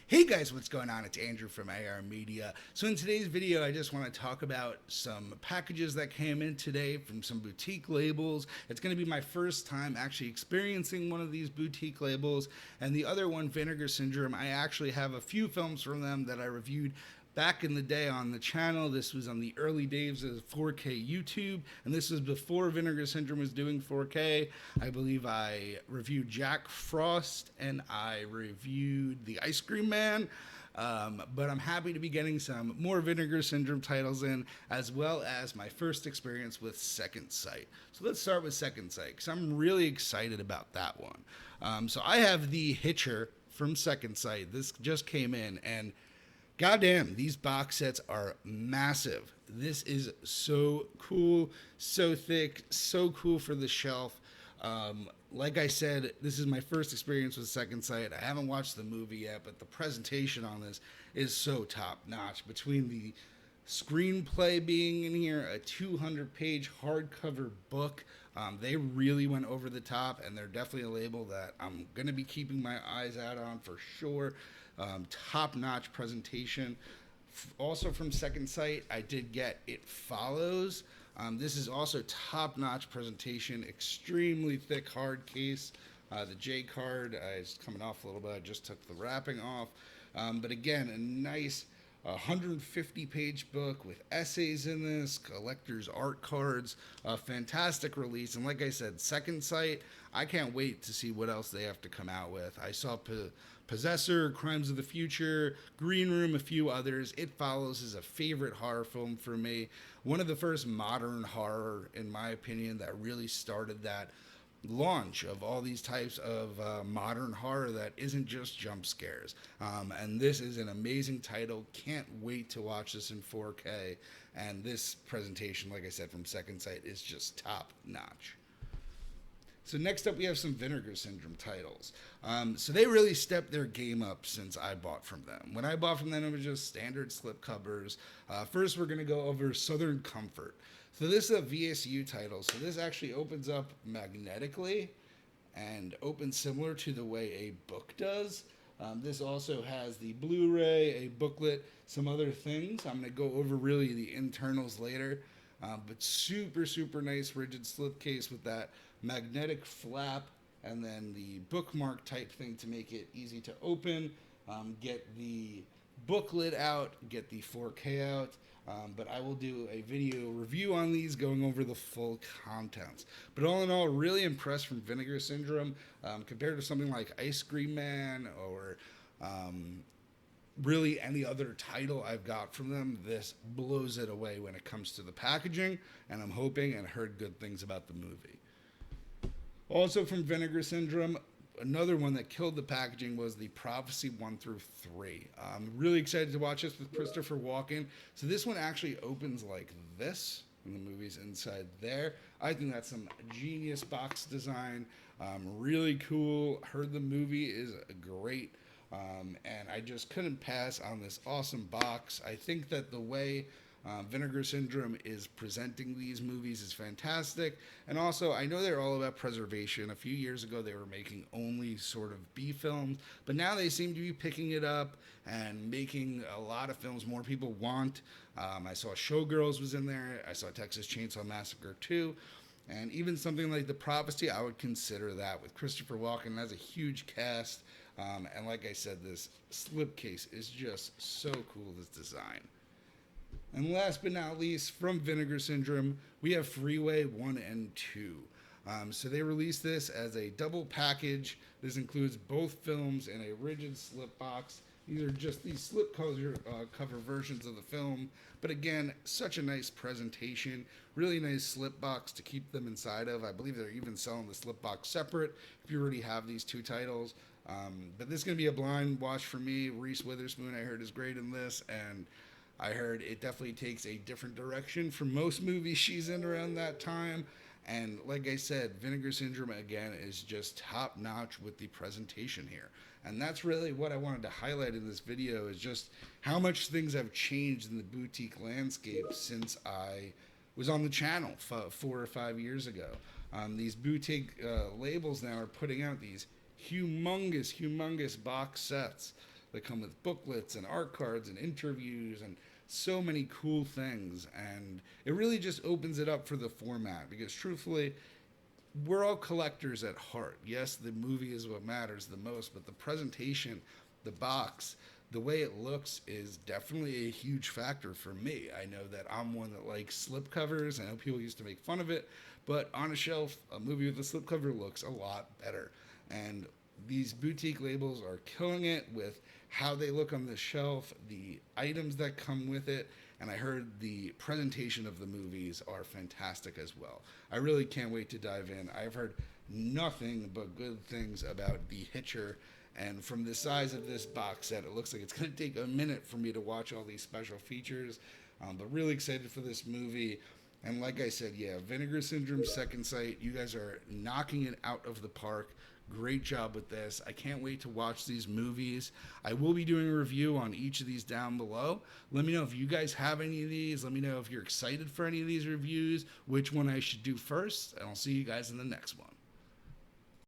Hey guys, what's going on? It's Andrew from AR Media. So in today's video, I just want to talk about some packages that came in today from some boutique labels. It's going to be my first time actually experiencing one of these boutique labels, and the other one, Vinegar Syndrome, I actually have a few films from them that I reviewed back in the day on the channel. This was on the early days of 4K YouTube, and this was before Vinegar Syndrome was doing 4K. I believe I reviewed Jack Frost and I reviewed The Ice Cream Man. But I'm happy to be getting some more Vinegar Syndrome titles in, as well as my first experience with Second Sight. So let's start with Second Sight, because I'm really excited about that one. So I have the Hitcher from Second Sight. This just came in, and goddamn, these box sets are massive. This is so cool, so thick, so cool for the shelf. Like I said, this is my first experience with Second Sight. I haven't watched the movie yet, but the presentation on this is so top notch. Between the screenplay being in here, a 200-page hardcover book, they really went over the top, and they're definitely a label that I'm going to be keeping my eyes out on for sure. Top-notch presentation. Also from Second Sight, I did get It Follows. This is also top-notch presentation, extremely thick hard case. The J card is coming off a little bit. I just took the wrapping off. But again, a nice 150-page book with essays in this, collector's art cards, a fantastic release. And like I said, Second Sight, I can't wait to see what else they have to come out with. I saw Possessor, Crimes of the Future, Green Room, a few others. It Follows is a favorite horror film for me. One of the first modern horror, in my opinion, that really started that launch of all these types of modern horror that isn't just jump scares. And this is an amazing title. Can't wait to watch this in 4K. And this presentation, like I said, from Second Sight is just top notch. So next up, we have some Vinegar Syndrome titles. So they really stepped their game up since I bought from them. When I bought from them, it was just standard slip covers. First, we're going to go over Southern Comfort. So this is a VSU title. So this actually opens up magnetically and opens similar to the way a book does. This also has the Blu-ray, a booklet, some other things. I'm going to go over really the internals later. But super, super nice rigid slipcase with that magnetic flap and then the bookmark type thing to make it easy to open. Get the booklet out, get the 4K out. But I will do a video review on these going over the full contents. But all in all, really impressed from Vinegar Syndrome compared to something like Ice Cream Man or really any other title I've got from them. This blows it away when it comes to the packaging, and I'm hoping and heard good things about the movie. Also from Vinegar Syndrome, another one that killed the packaging was the Prophecy 1 through 3. I'm really excited to watch this with Christopher Walken. So this one actually opens like this, and the movie's inside there. I think that's some genius box design. Really cool. Heard the movie is great. And I just couldn't pass on this awesome box. I think that the way Vinegar Syndrome is presenting these movies is fantastic. And also, I know they're all about preservation. A few years ago, they were making only sort of B films, but now they seem to be picking it up and making a lot of films more people want. I saw Showgirls was in there. I saw Texas Chainsaw Massacre 2. And even something like The Prophecy, I would consider that with Christopher Walken. That's a huge cast. And like I said, this slipcase is just so cool, this design. And last but not least, from Vinegar Syndrome, we have Freeway 1 and 2. So they released this as a double package. This includes both films in a rigid slip box. These are just these slip cover versions of the film. But again, such a nice presentation. Really nice slip box to keep them inside of. I believe they're even selling the slip box separate if you already have these two titles. But this is going to be a blind watch for me. Reese Witherspoon, I heard, is great in this. And I heard it definitely takes a different direction from most movies she's in around that time. And like I said, Vinegar Syndrome, again, is just top notch with the presentation here. And that's really what I wanted to highlight in this video, is just how much things have changed in the boutique landscape since I was on the channel 4 or 5 years ago. These boutique labels now are putting out these humongous box sets that come with booklets and art cards and interviews and so many cool things. And it really just opens it up for the format because truthfully, we're all collectors at heart. Yes, the movie is what matters the most, but the presentation, the box, the way it looks is definitely a huge factor for me. I know that I'm one that likes slipcovers. I know people used to make fun of it, but on a shelf, a movie with a slipcover looks a lot better. And these boutique labels are killing it with how they look on the shelf, the items that come with it, and I heard the presentation of the movies are fantastic as well. I really can't wait to dive in. I've heard nothing but good things about The Hitcher, and from the size of this box set, it looks like it's going to take a minute for me to watch all these special features, but really excited for this movie. And like I said, yeah, Vinegar Syndrome Second Sight, you guys are knocking it out of the park. Great job with this. I can't wait to watch these movies. I will be doing a review on each of these down below. Let me know if you guys have any of these. Let me know if you're excited for any of these reviews, which one I should do first, and I'll see you guys in the next one.